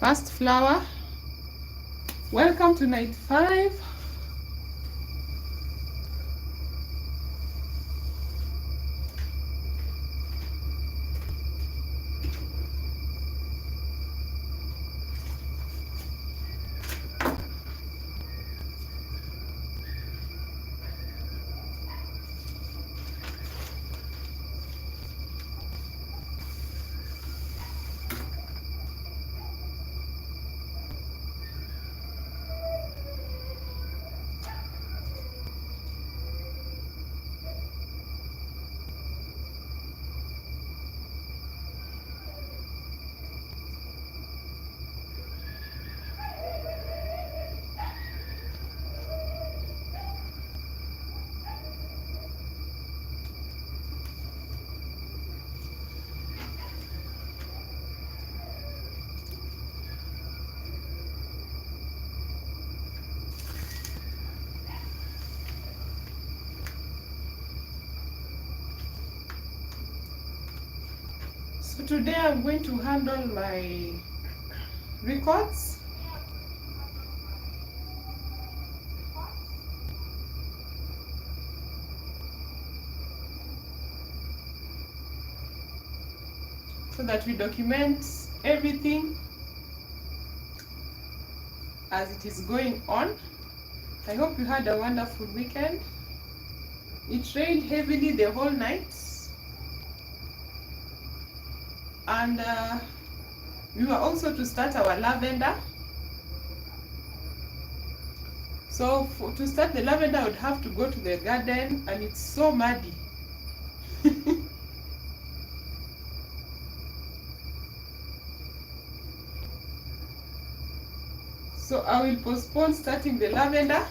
first flower. Welcome to night 5. So today I'm going to handle my records. So that we document everything as it is going on. I hope you had a wonderful weekend. It rained heavily the whole night, and we were also to start our lavender. So to start the lavender, I would have to go to the garden, and it's so muddy. So I will postpone starting the lavender.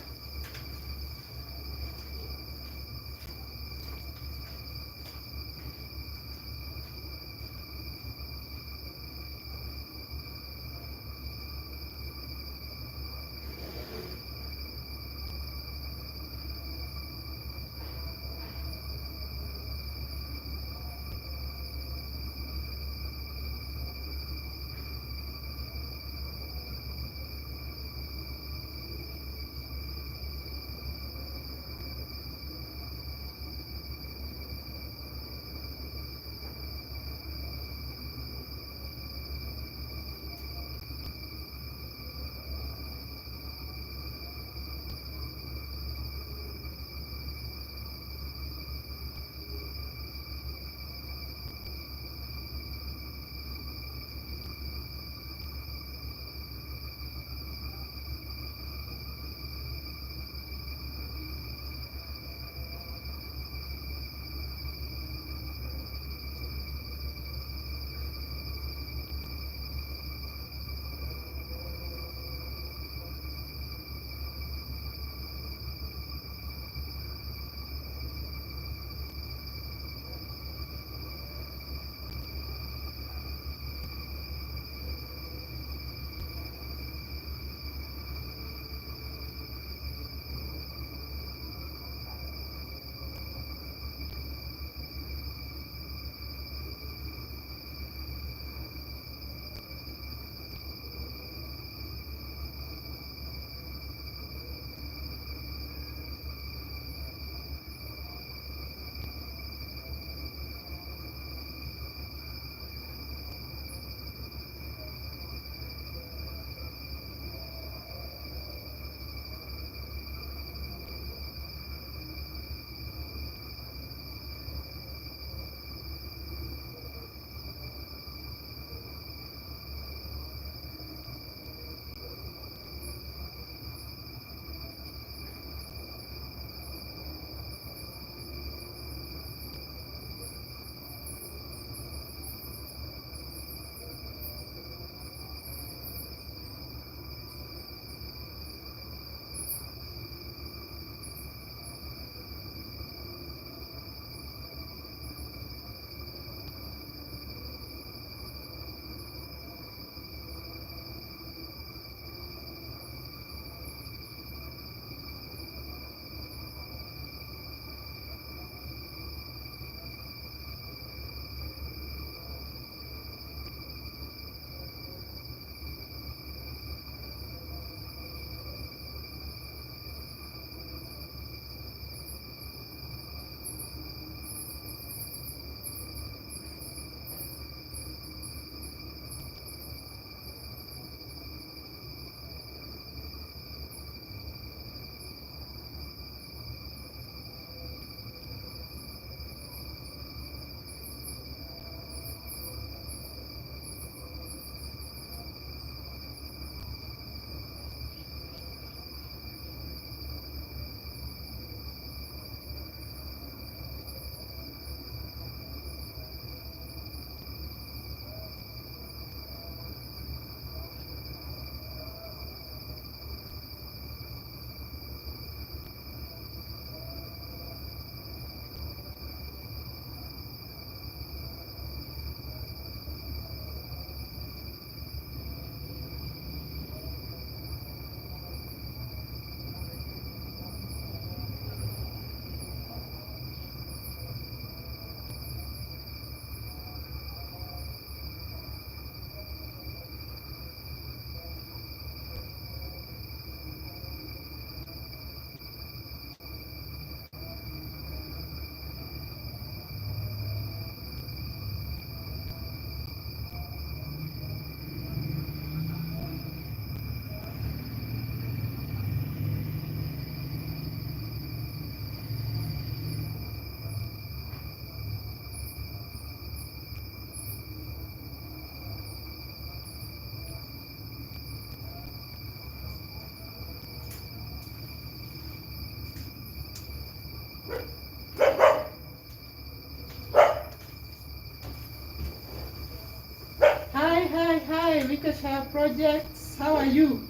Natasha Projects, how are you?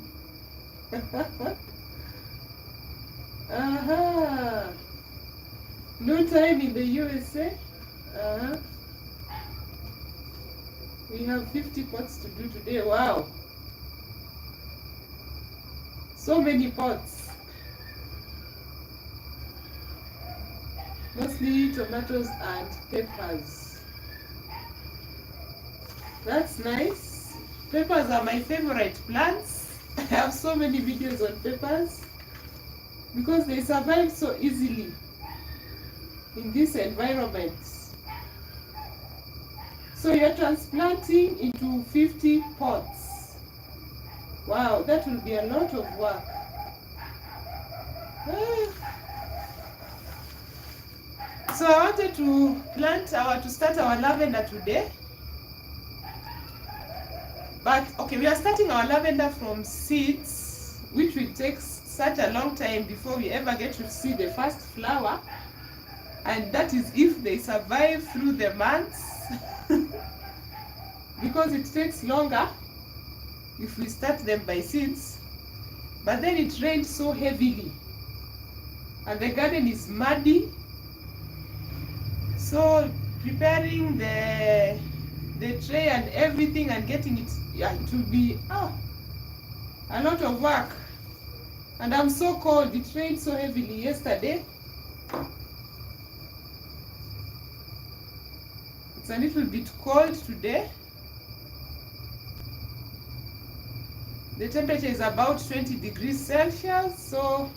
Uh-huh. No time in the USA. Uh-huh. We have 50 pots to do today. Wow. So many pots. Mostly tomatoes and peppers. That's nice. Peppers are my favorite plants. I have so many videos on peppers because they survive so easily in this environment. So you're transplanting into 50 pots. Wow, that will be a lot of work. So I wanted to start our lavender today. But okay, we are starting our lavender from seeds, which will take such a long time before we ever get to see the first flower. And that is if they survive through the months. Because it takes longer if we start them by seeds. But then it rained so heavily and the garden is muddy, so preparing the tray and everything and getting it, it will be a lot of work. And I'm so cold. It rained so heavily yesterday. It's a little bit cold today. The temperature is about 20 degrees Celsius, so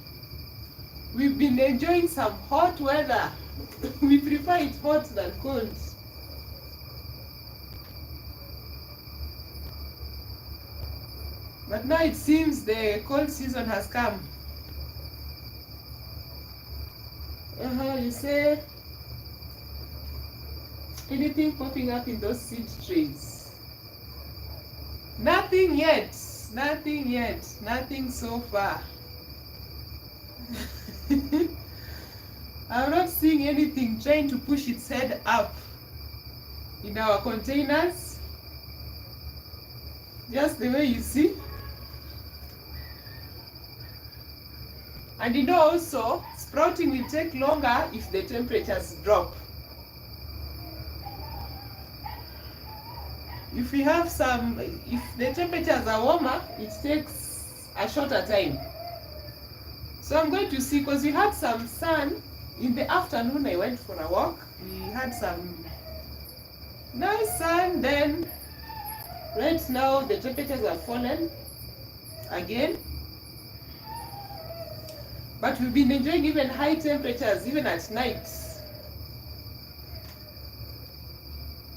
we've been enjoying some hot weather. We prefer it hot than cold. But now it seems the cold season has come. You say anything popping up in those seed trays? Nothing yet. Nothing yet. Nothing so far. I'm not seeing anything trying to push its head up in our containers. Just the way you see. And you know also, sprouting will take longer if the temperatures drop. If the temperatures are warmer, it takes a shorter time. So I'm going to see, because we had some sun in the afternoon. I went for a walk. We had some nice sun. Then right now the temperatures have fallen again. But we've been enjoying even high temperatures, even at night.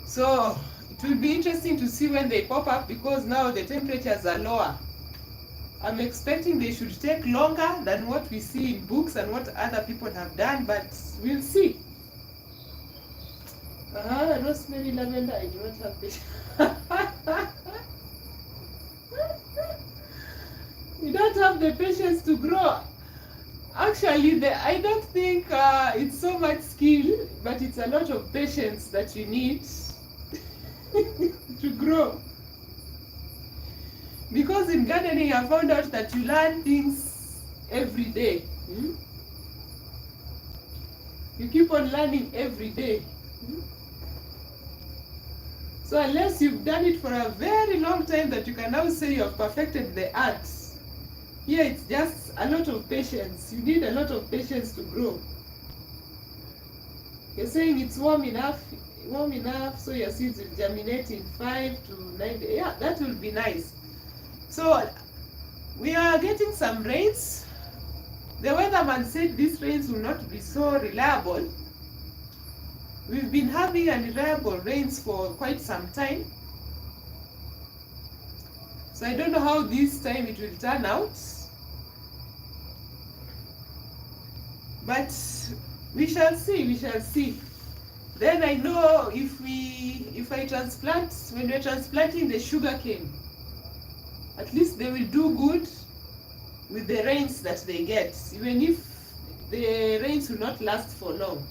So it will be interesting to see when they pop up, because now the temperatures are lower. I'm expecting they should take longer than what we see in books and what other people have done, but we'll see. Rosemary, lavender, I do not have patience. You don't have the patience to grow. Actually, I don't think it's so much skill, but it's a lot of patience that you need to grow. Because in gardening, I found out that you learn things every day. You keep on learning every day. So unless you've done it for a very long time that you can now say you have perfected the art, here it's just a lot of patience. You need a lot of patience to grow. You're saying it's warm enough, so your seeds will germinate in 5 to 9 days. Yeah, that will be nice. So we are getting some rains. The weatherman said these rains will not be so reliable. We've been having unreliable rains for quite some time. So I don't know how this time it will turn out. But we shall see, Then I know if I transplant, when we're transplanting the sugar cane, at least they will do good with the rains that they get, even if the rains will not last for long.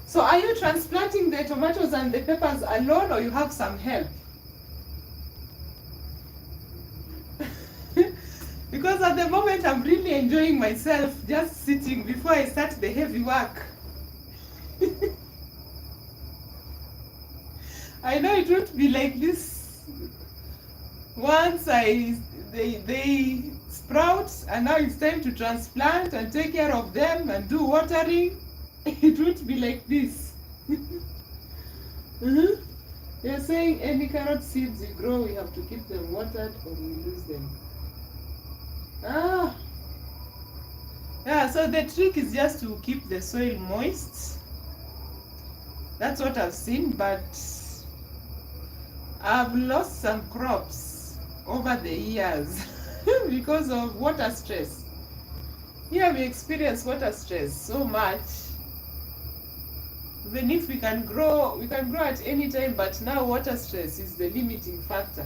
So are you transplanting the tomatoes and the peppers alone, or you have some help? Because at the moment I'm really enjoying myself just sitting before I start the heavy work. I know it won't be like this once they sprout, and now it's time to transplant and take care of them and do watering. It won't be like this. Mm-hmm. They're saying any carrot seeds you grow, we have to keep them watered or we lose them. Ah, yeah, so the trick is just to keep the soil moist. That's what I've seen, but I've lost some crops over the years because of water stress. Here we experience water stress so much. Even if we can grow at any time, but now water stress is the limiting factor.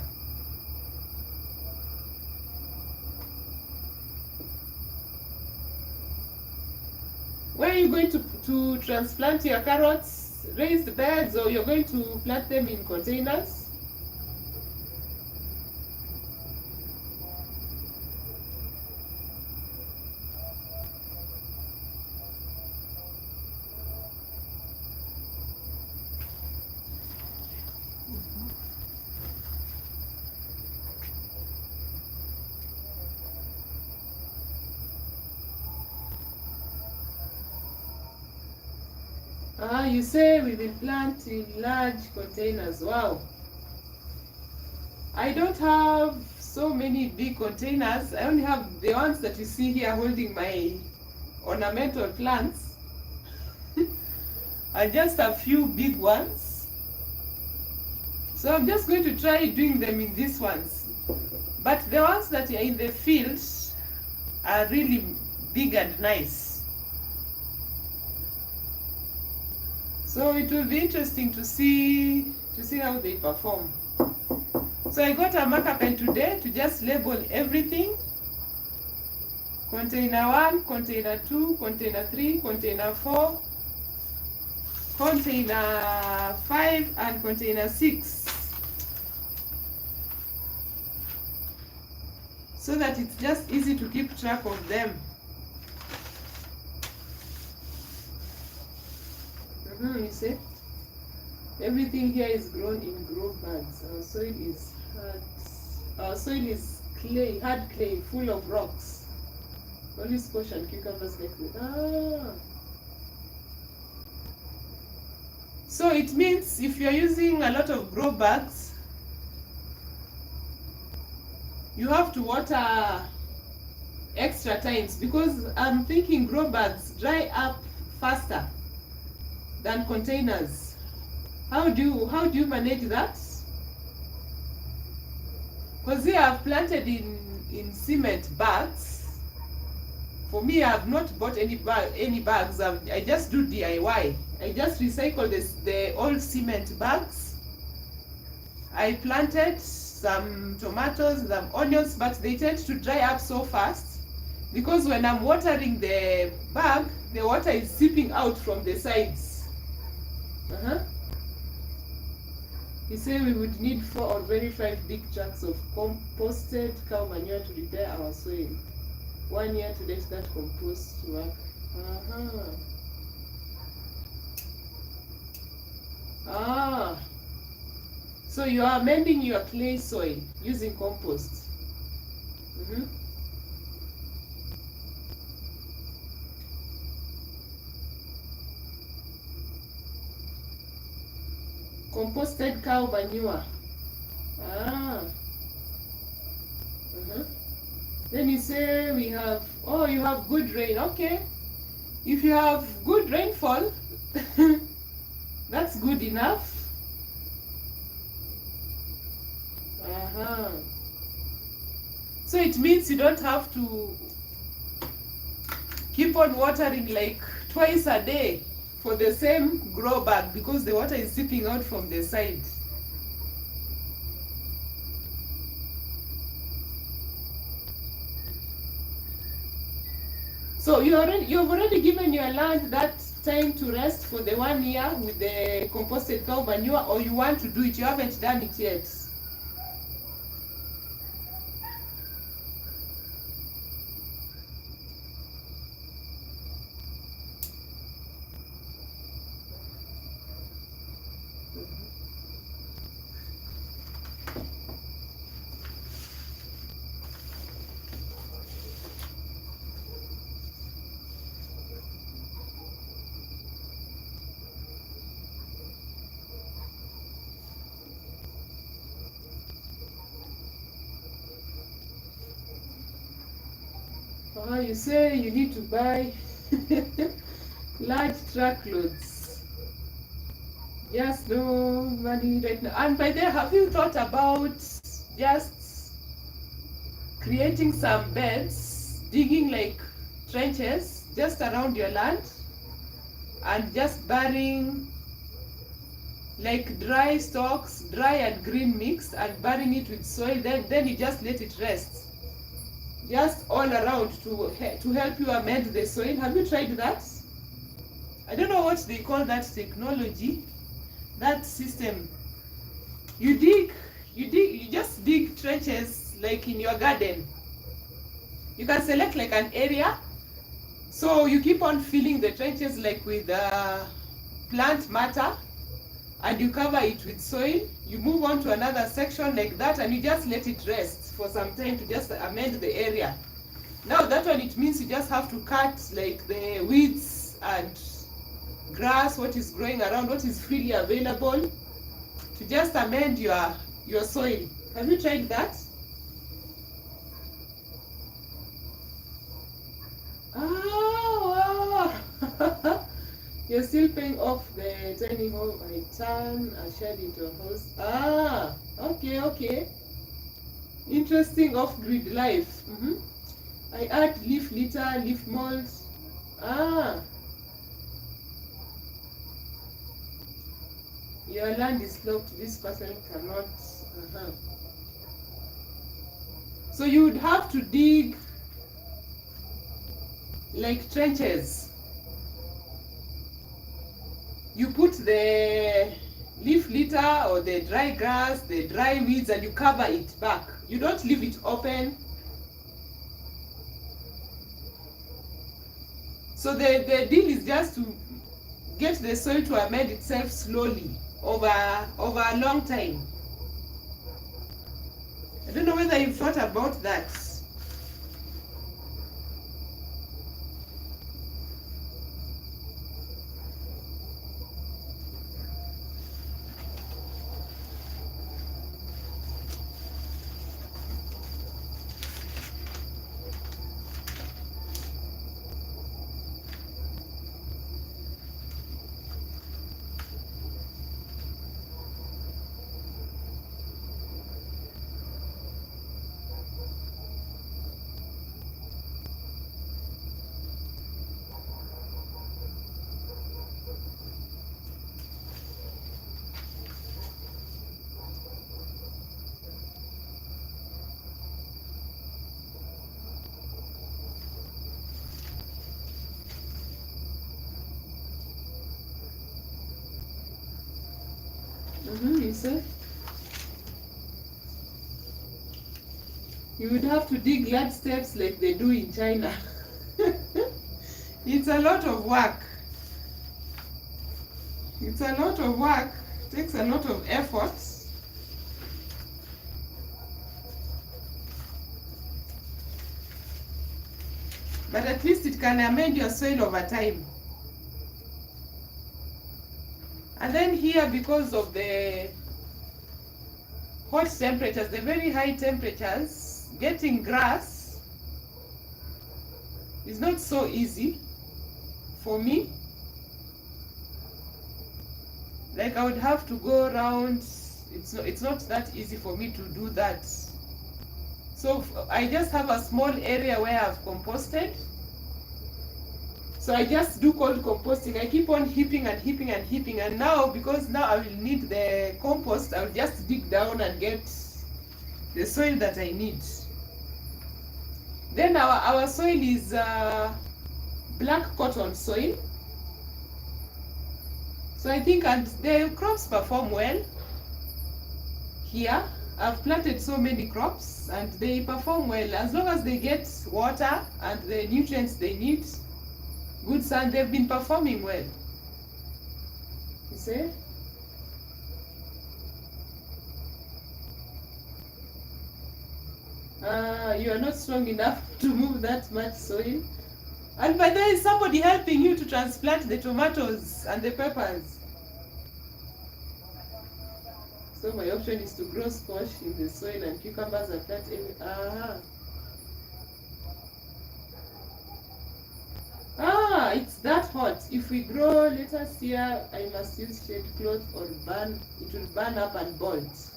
Where are you going to transplant your carrots? Raised beds, or you're going to plant them in containers? Ah, you say we will plant in large containers. Wow. I don't have so many big containers. I only have the ones that you see here holding my ornamental plants. And just a few big ones. So I'm just going to try doing them in these ones. But the ones that are in the field are really big and nice. So it will be interesting to see how they perform. So I got a marker pen today to just label everything. Container 1, container 2, container 3, container 4, container 5, and container 6. So that it's just easy to keep track of them. You see? Everything here is grown in grow bags. Our soil is hard. Our soil is clay, hard clay, full of rocks. Only squash and cucumbers like this. Ah. So it means if you're using a lot of grow bags, you have to water extra times, because I'm thinking grow bags dry up faster than containers. How do you manage that? Because here I've planted in cement bags. For me, I've not bought any bags. I just do DIY. I just recycle the old cement bags. I planted some tomatoes, some onions, but they tend to dry up so fast because when I'm watering the bag, the water is seeping out from the sides. He said we would need 4 or very 5 big chunks of composted cow manure to repair our soil. 1 year to let that compost work. So you are amending your clay soil using compost. Composted cow manure. Then you say we have, you have good rain. Okay. If you have good rainfall, that's good enough. So it means you don't have to keep on watering like twice a day for the same grow bag, because the water is seeping out from the side. So you've already given your land that time to rest for the 1 year with the composted cow manure, or you want to do it, you haven't done it yet? You say you need to buy large truckloads. Just no money right now. And by then, have you thought about just creating some beds, digging like trenches just around your land, and just burying like dry stalks, dry and green mix, and burying it with soil? Then you just let it rest, just all around to help you amend the soil. Have you tried that? I don't know what they call that technology, that system. You just dig trenches like in your garden. You can select like an area, so you keep on filling the trenches like with plant matter, and you cover it with soil. You move on to another section like that, and you just let it rest for some time to just amend the area. Now that one, it means you just have to cut like the weeds and grass, what is growing around, what is freely available, to just amend your soil. Have you tried that? Oh, wow. You're still paying off the tiny home. I turn a shed into a house. Ah, okay. Interesting off-grid life. I add leaf litter, leaf mold. Your land is sloped. This person cannot. So you would have to dig like trenches. You put the leaf litter or the dry grass, the dry weeds, and you cover it back. You don't leave it open. So the deal is just to get the soil to amend itself slowly over a long time. I don't know whether you've thought about that. You see? You would have to dig large steps like they do in China. It's a lot of work. It takes a lot of effort. But at least it can amend your soil over time. And then here, because of the hot temperatures, the very high temperatures, getting grass is not so easy for me. Like I would have to go around. It's not that easy for me to do that. So I just have a small area where I've composted. So I just do cold composting. I keep on heaping, and now, because now I will need the compost, I will just dig down and get the soil that I need. Then our soil is black cotton soil. So I think, and the crops perform well here. I've planted so many crops and they perform well as long as they get water and the nutrients they need, good sun, they've been performing well. You see? You are not strong enough to move that much soil. And by there is somebody helping you to transplant the tomatoes and the peppers. So my option is to grow squash in the soil and cucumbers are planted. It's that hot. If we grow lettuce here, I must use shade cloth or burn. It will burn up and bolt.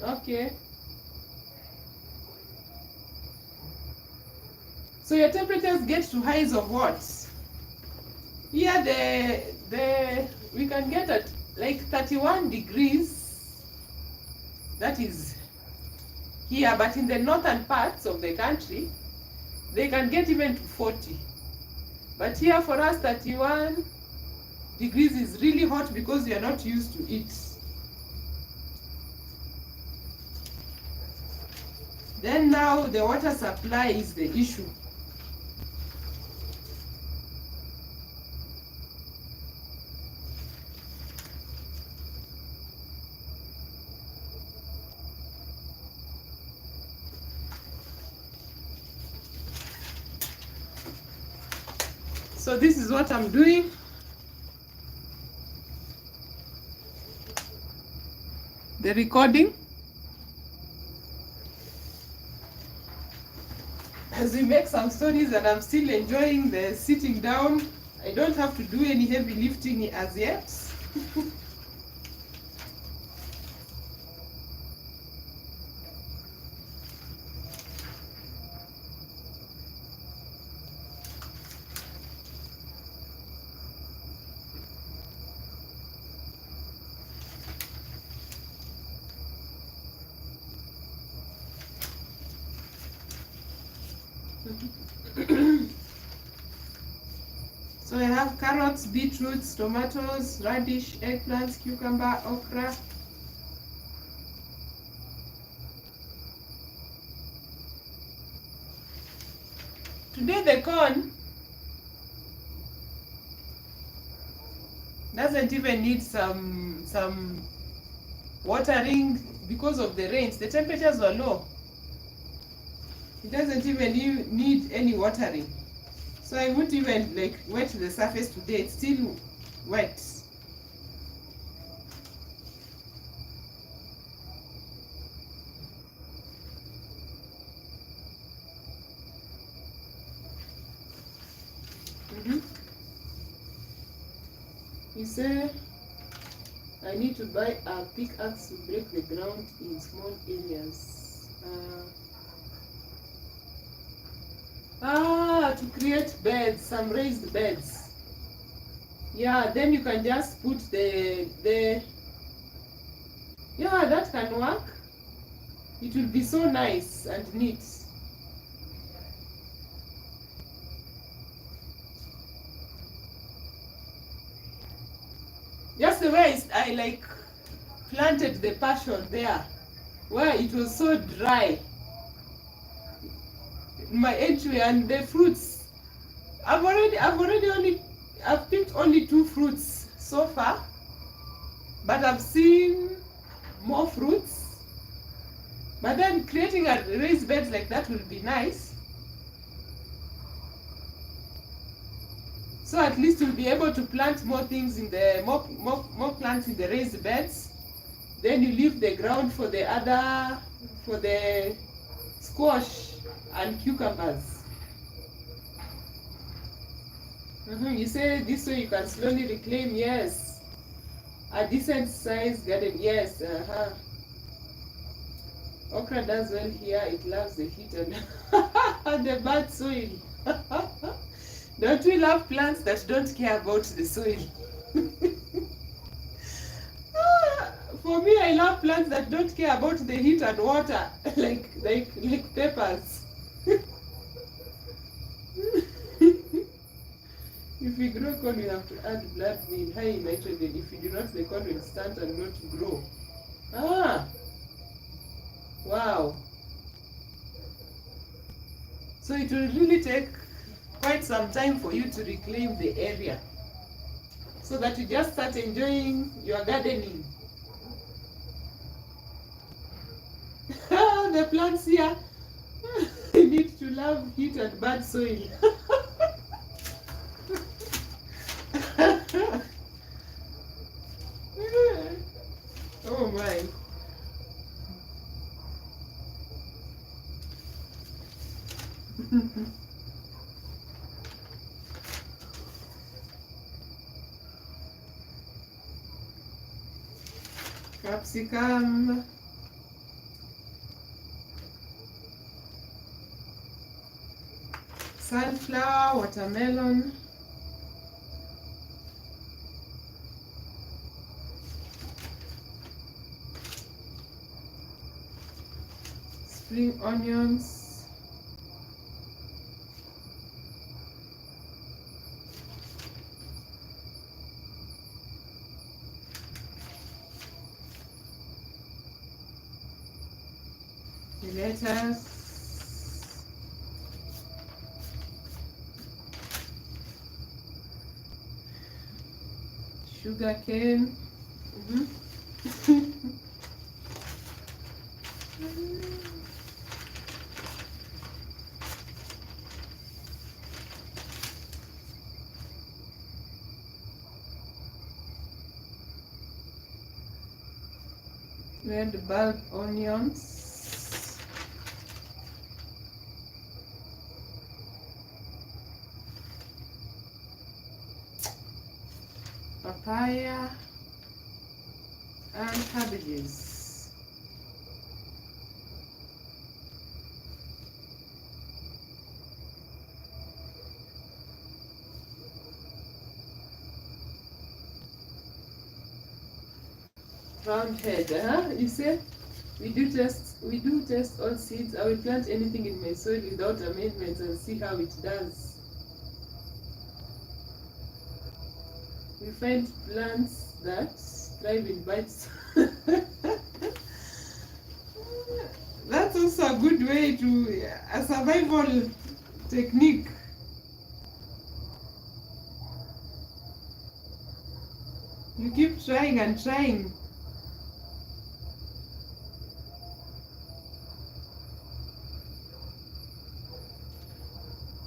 Okay. So your temperatures get to highs of what? Here we can get at like 31 degrees. That is here, but in the northern parts of the country, they can get even to 40. But here for us, 31 degrees is really hot because we are not used to it. Then now the water supply is the issue. So this is what I'm doing. The recording. As we make some stories and I'm still enjoying the sitting down. I don't have to do any heavy lifting as yet. So I have carrots, beetroots, tomatoes, radish, eggplants, cucumber, okra. Today the corn doesn't even need some watering because of the rains. The temperatures were low. It doesn't even need any watering. So I won't even like wet the surface today. It's still wet. You say I need to buy a pickaxe to break the ground in small areas. To create beds, some raised beds. Yeah, then you can just put yeah, that can work. It will be so nice and neat. Just the way I like planted the passion there, where it was so dry. My entry and the fruits. I've picked only 2 fruits so far, but I've seen more fruits. But then creating a raised bed like that will be nice. So at least you'll be able to plant more things in the more plants in the raised beds. Then you leave the ground for the squash and cucumbers. You say this way you can slowly reclaim, yes. A decent sized garden, yes. Okra does well here, it loves the heat and the bad soil. Don't we love plants that don't care about the soil? For me, I love plants that don't care about the heat and water, like peppers. If we grow corn, we have to add blood meal, high in nitrogen. If we do not, the corn will stunt and not grow. Ah! Wow! So it will really take quite some time for you to reclaim the area, so that you just start enjoying your gardening. The plants here need to love heat and bad soil. Oh my. Capsicum. Sunflower, watermelon. Spring onions. Lettuce. Sugar cane. Red bulb onions. Papaya and cabbages. Round head, You say we do test all seeds. I will plant anything in my soil without amendments and see how it does. We find plants that thrive in bites. That's also a good way to a survival technique. You keep trying and trying.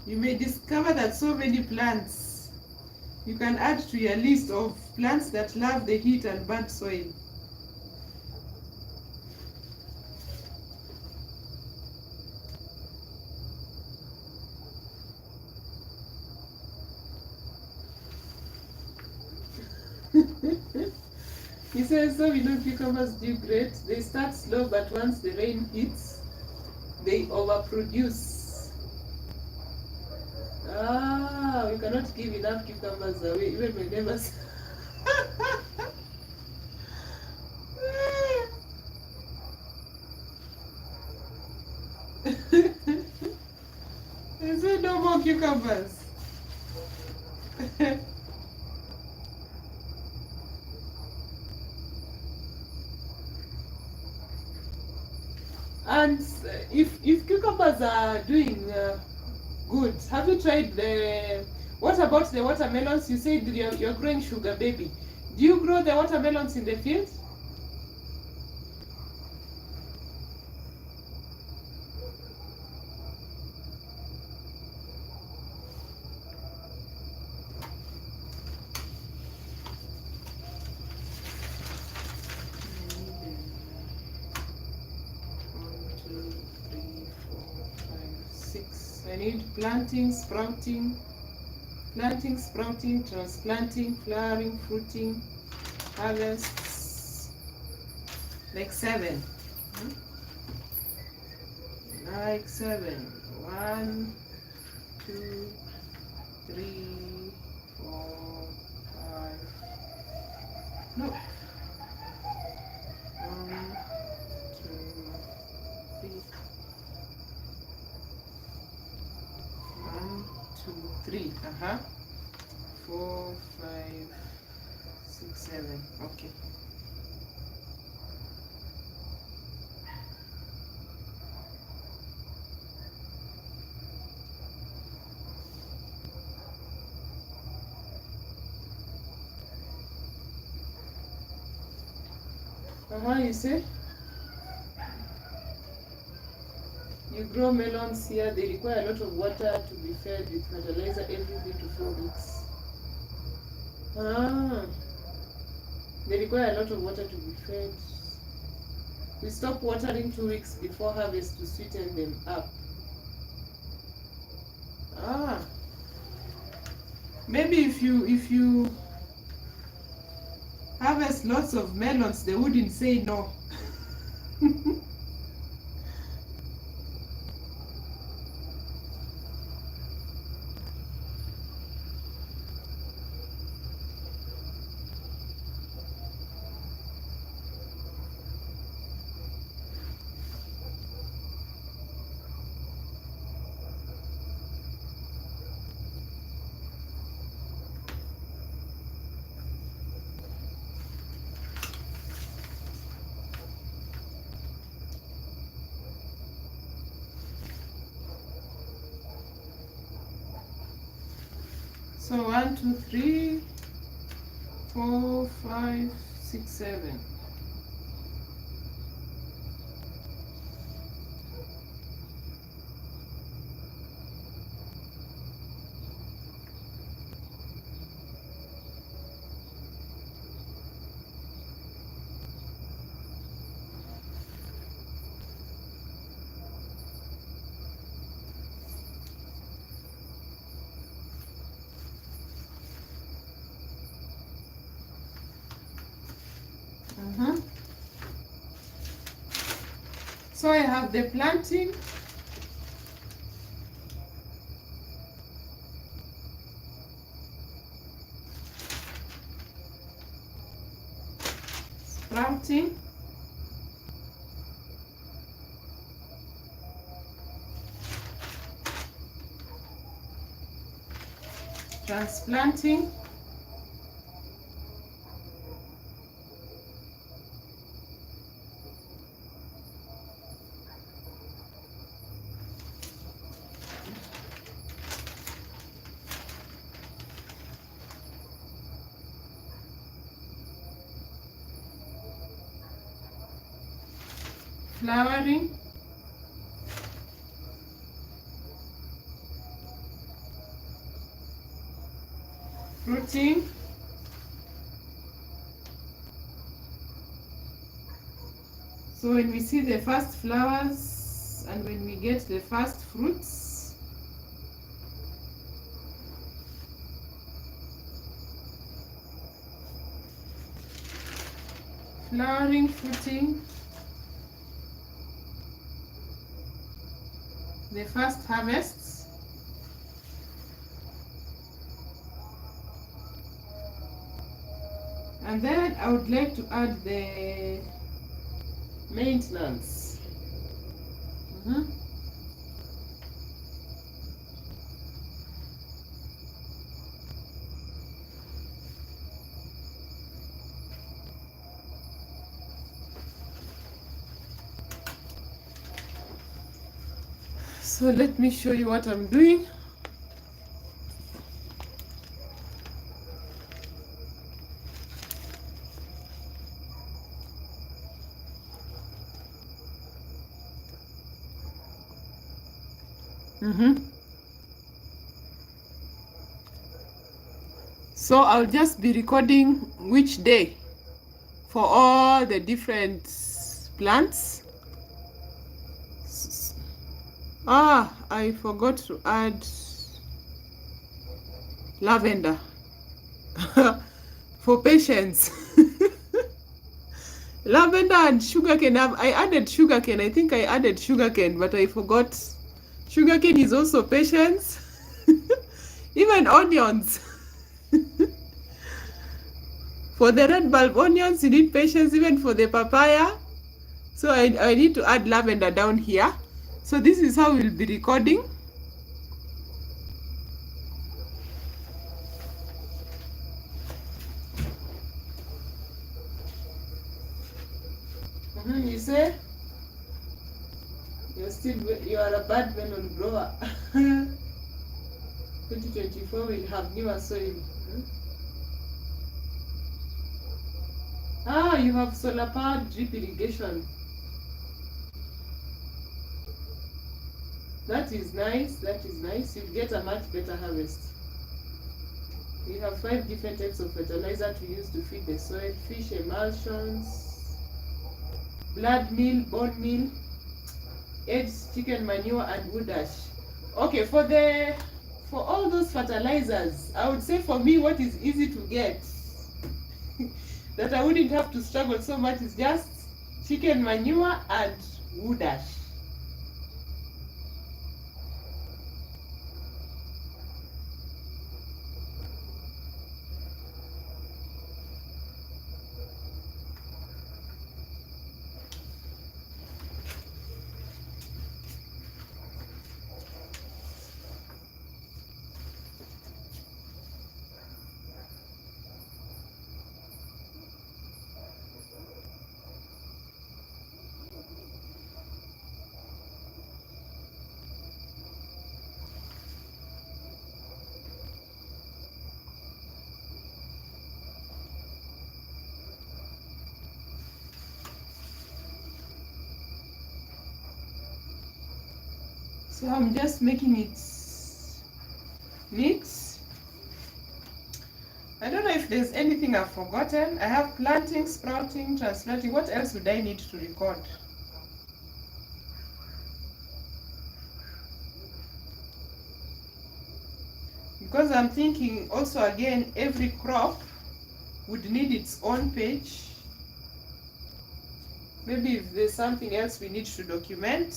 You may discover that so many plants you can add to your list of plants that love the heat and bad soil. He says, so we know cucumbers do great. They start slow, but once the rain hits, they overproduce. We cannot give enough cucumbers away, even my neighbors. They said no more cucumbers. And if cucumbers are doing good, have you tried what about the watermelons? You said you're growing sugar baby. Do you grow the watermelons in the field? I need planting, sprouting, transplanting, flowering, fruiting, harvests, like 7. Like 7. 1, 2, 3, 4, 5. No. 1, 2, 3. 1, 2, 3. 4, 4, 5, 6, 7. Okay. You see? You grow melons here, they require a lot of water to be fed with fertilizer every 3 to 4 weeks. They require a lot of water to be fed. We stop watering 2 weeks before harvest to sweeten them up. Maybe if you harvest lots of melons, they wouldn't say no. So 1, 2, 3, 4, 5, 6, 7. So I have the planting. Sprouting. Transplanting. Flowering. Fruiting. So when we see the first flowers and when we get the first fruits, flowering, fruiting, the first harvests, and then I would like to add the maintenance. So let me show you what I'm doing. So I'll just be recording which day for all the different plants. I forgot to add lavender for patience. Lavender and sugarcane. I added sugarcane. I think I added sugarcane, but I forgot. Sugarcane is also patience. Even onions. For the red bulb onions, you need patience, even for the papaya. So I need to add lavender down here. So this is how we'll be recording. You say you are a bad melon grower. 2024 will have newer soil. You have solar powered drip irrigation. That is nice. That is nice. You'll get a much better harvest. We have 5 different types of fertilizer to use to feed the soil: fish emulsions, blood meal, bone meal, eggs, chicken manure, and wood ash. Okay, for all those fertilizers, I would say for me what is easy to get that I wouldn't have to struggle so much is just chicken manure and wood ash. So I'm just making it neat. I don't know if there's anything I've forgotten. I have planting, sprouting, transplanting. What else would I need to record? Because I'm thinking also again, every crop would need its own page. Maybe if there's something else we need to document.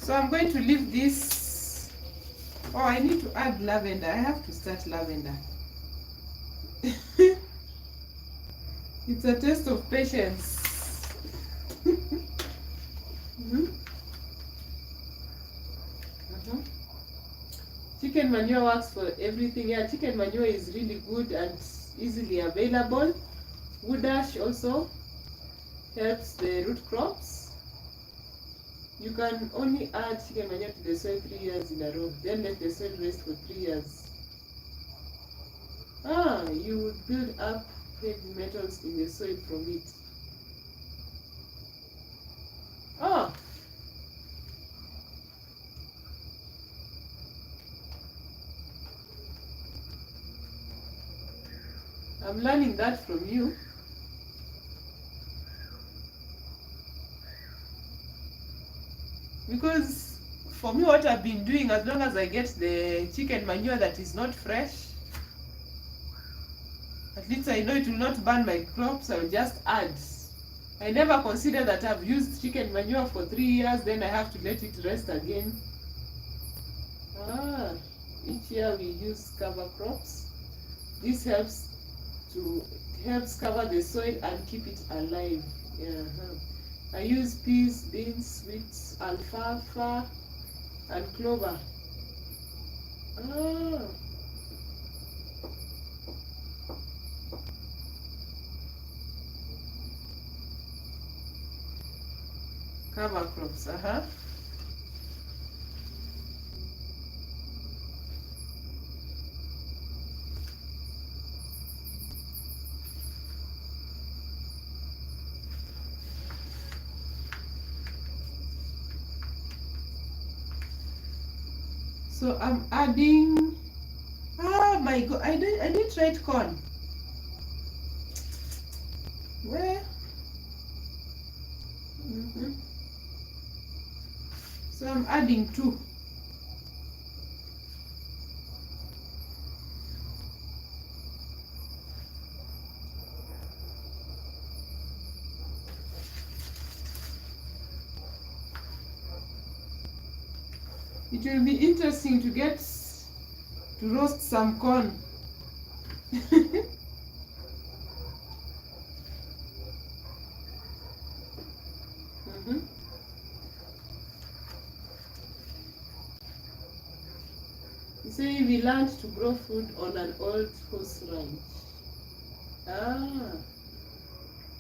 So I'm going to leave this. Oh, I need to add lavender. I have to start lavender. It's a test of patience. Chicken manure works for everything. Yeah, chicken manure is really good and easily available. Wood ash also helps the root crops. You can only add chicken manure to the soil 3 years in a row, then let the soil rest for 3 years. You would build up heavy metals in the soil from it. I'm learning that from you. Because for me, what I've been doing, as long as I get the chicken manure that is not fresh, at least I know it will not burn my crops. I will just add. I never consider that I've used chicken manure for 3 years, then I have to let it rest again. Each year we use cover crops. This helps cover the soil and keep it alive. I use peas, beans, wheat, alfalfa, and clover. Cover crops, So I'm adding. My God! I didn't write corn. Where? So I'm adding 2. It will be interesting to get to roast some corn. Mhm. You say we learned to grow food on an old horse ranch. Ah,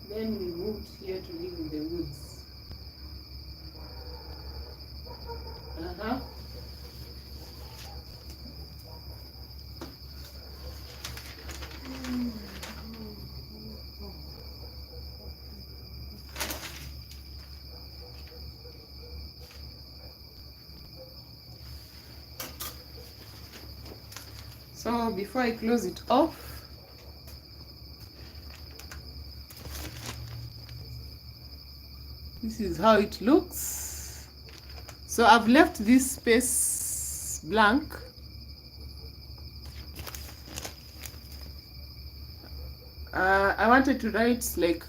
then we moved here to live in the woods. Uh-huh. So before I close it off, this is how it looks. So I've left this space blank. I wanted to write like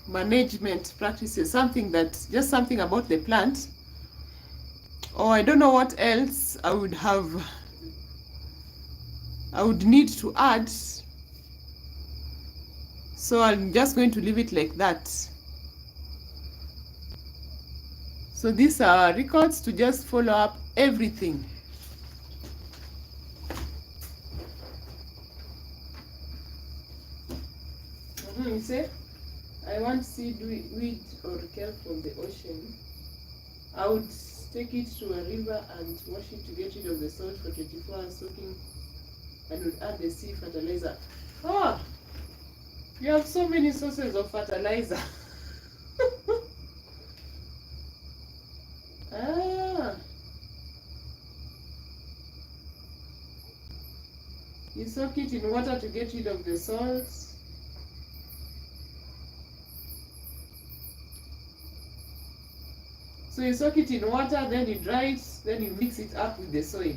management practices, something about the plant, or I don't know what else I would need to add. So I'm just going to leave it like that. So these are records to just follow up everything. You say, I want seaweed or kelp from the ocean. I would take it to a river and wash it to get rid of the salt for 24 hours soaking, and would add the sea fertilizer. Oh, you have so many sources of fertilizer. Ah, you soak it in water to get rid of the salt. So you soak it in water, then you dry it, then you mix it up with the soil.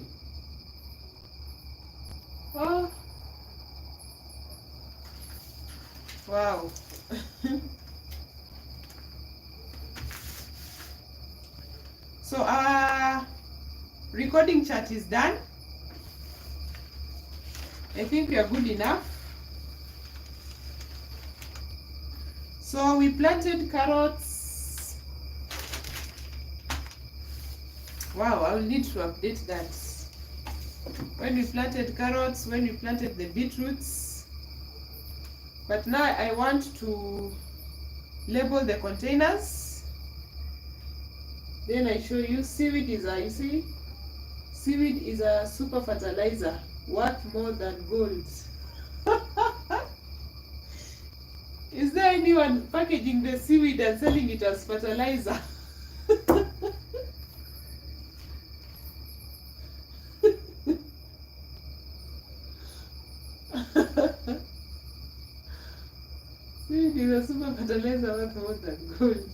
Oh, wow. So recording chat is done. I think we are good enough. So we planted carrots. Wow, I will need to update that. When we planted carrots, when we planted the beetroots. But now I want to label the containers. Then I show you seaweed is a, you see, seaweed is a super fertilizer, worth more than gold. Is there anyone packaging the seaweed and selling it as fertilizer? Seaweed is a super fertilizer worth more than gold.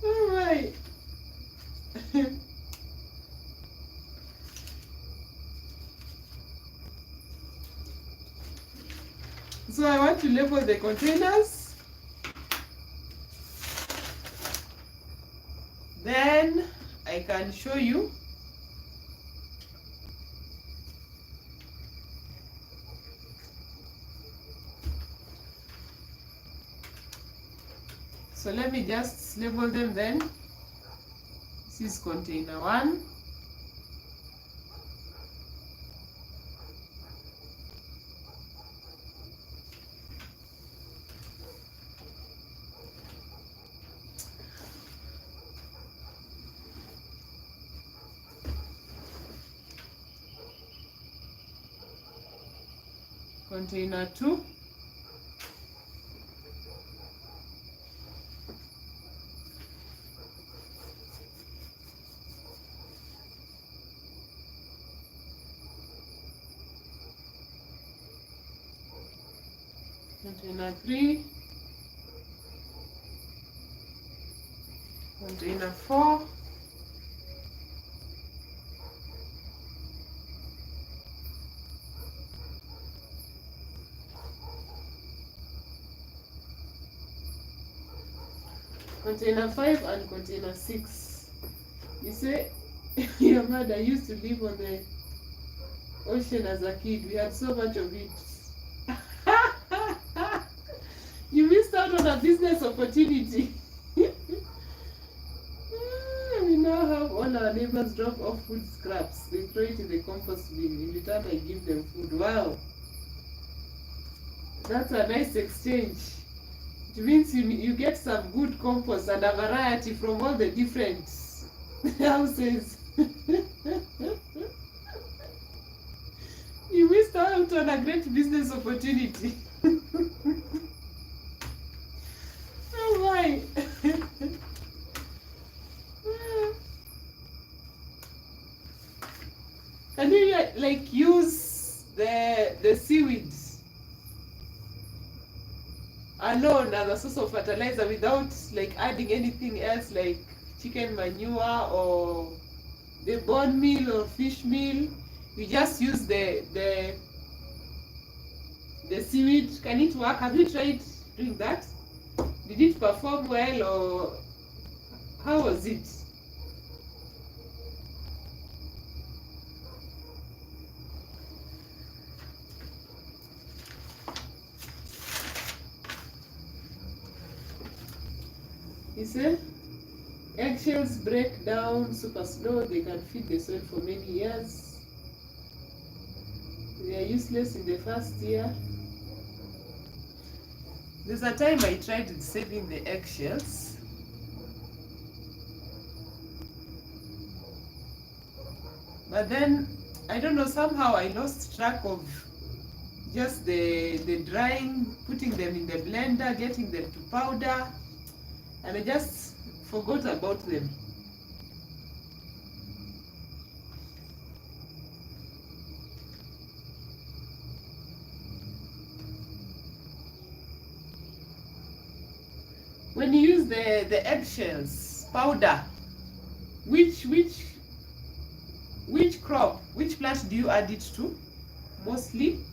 Oh my. So I want to label the containers. Then I can show you. So let me just label them then. This is container 1. Container 2. Container 3. Container 4. Container 5 and container 6. You see, Your mother used to live on the ocean as a kid. We had so much of it. You missed out on a business opportunity. We now have all our neighbors drop off food scraps. They throw it in the compost bin. In return, I give them food. Wow. That's a nice exchange. It means you get some good compost and a variety from all the different houses. You missed out on a great business opportunity. Oh my. Can you like use the seaweed alone as a source of fertilizer without like adding anything else like chicken manure or the bone meal or fish meal? You just use the seaweed. Can it work? Have you tried doing that? Did it perform well, or how was it? You see, eggshells break down super slow. They can feed the soil for many years. They are useless in the first year. There's a time I tried saving the eggshells. But then, I don't know, somehow I lost track of just the drying, putting them in the blender, getting them to powder, and I just forgot about them. When you use the eggshells powder, which crop, which plant do you add it to mostly?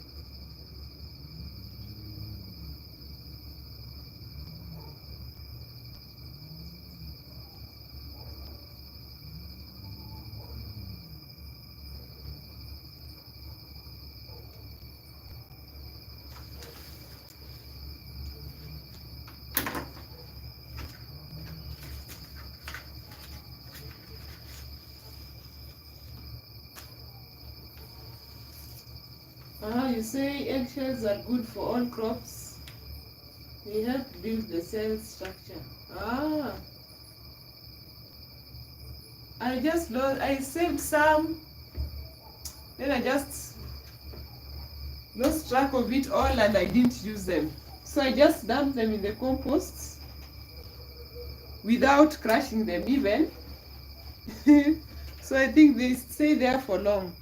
You say eggshells are good for all crops. They help build the cell structure. I saved some, then I just lost track of it all and I didn't use them. So I just dumped them in the compost without crushing them even. So I think they stay there for long.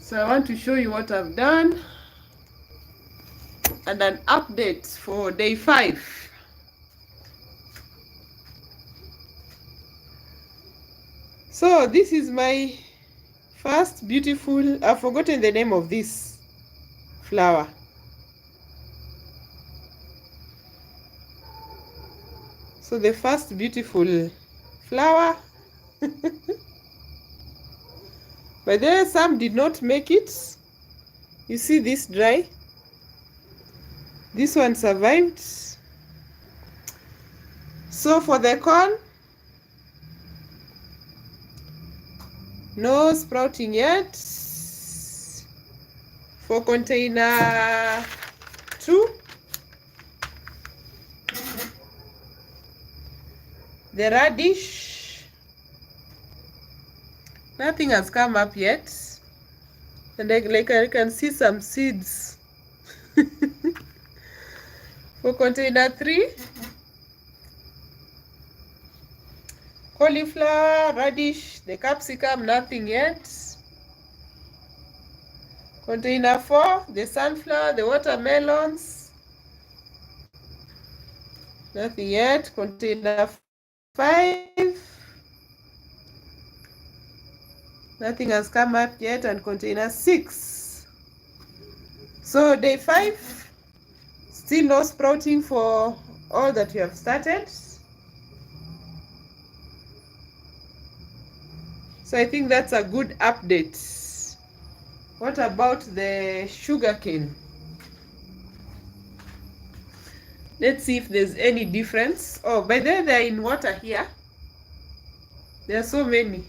So I want to show you what I've done and an update for day 5. So this is my first beautiful, I've forgotten the name of this flower. So the first beautiful flower. But there some did not make it. You see this dry? This one survived. So for the corn, no sprouting yet. For container 2, the radish, nothing has come up yet, and like I can see some seeds. For container 3, cauliflower, radish, the capsicum, nothing yet. Container 4, the sunflower, the watermelons, nothing yet. Container 5, nothing has come up yet, and container 6. So day 5, still no sprouting for all that we have started. So I think that's a good update. What about the sugarcane? Let's see if there's any difference. Oh, by the way, they're in water here. There are so many.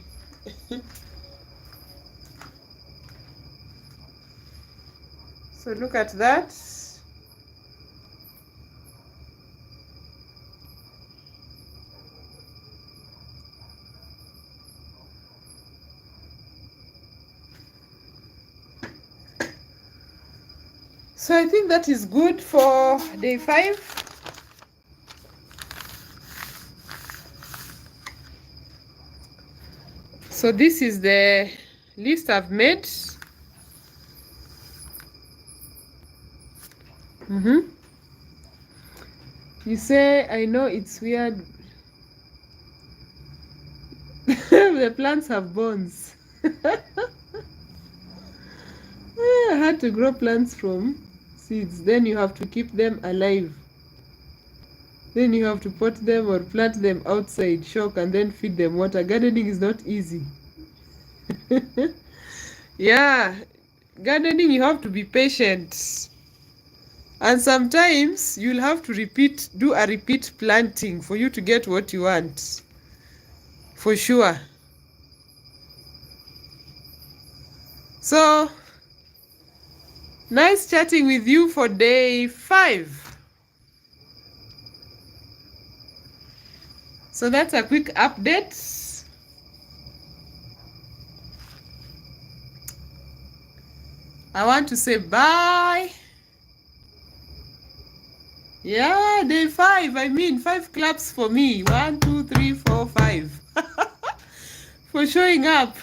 So look at that. So I think that is good for day 5. So this is the list I've made. You say, I know it's weird. The plants have bones. I had to grow plants from seeds. Then you have to keep them alive. Then you have to pot them or plant them outside, shock, and then feed them water. Gardening is not easy. Yeah, gardening, you have to be patient. And sometimes you'll have to do a repeat planting for you to get what you want. For sure. So, nice chatting with you for day 5. So that's a quick update. I want to say bye. Yeah, day 5. I mean, 5 claps for me. 1, 2, 3, 4, 5. For showing up.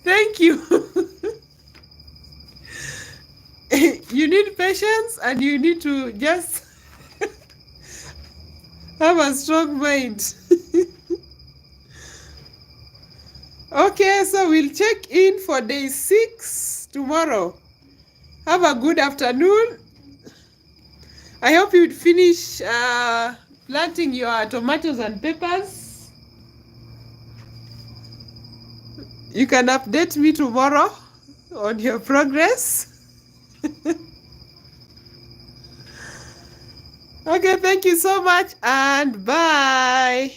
Thank you. You need patience and you need to just have a strong mind. Okay, so we'll check in for day 6 tomorrow. Have a good afternoon. I hope you'd finish planting your tomatoes and peppers. You can update me tomorrow on your progress. Okay, thank you so much and bye.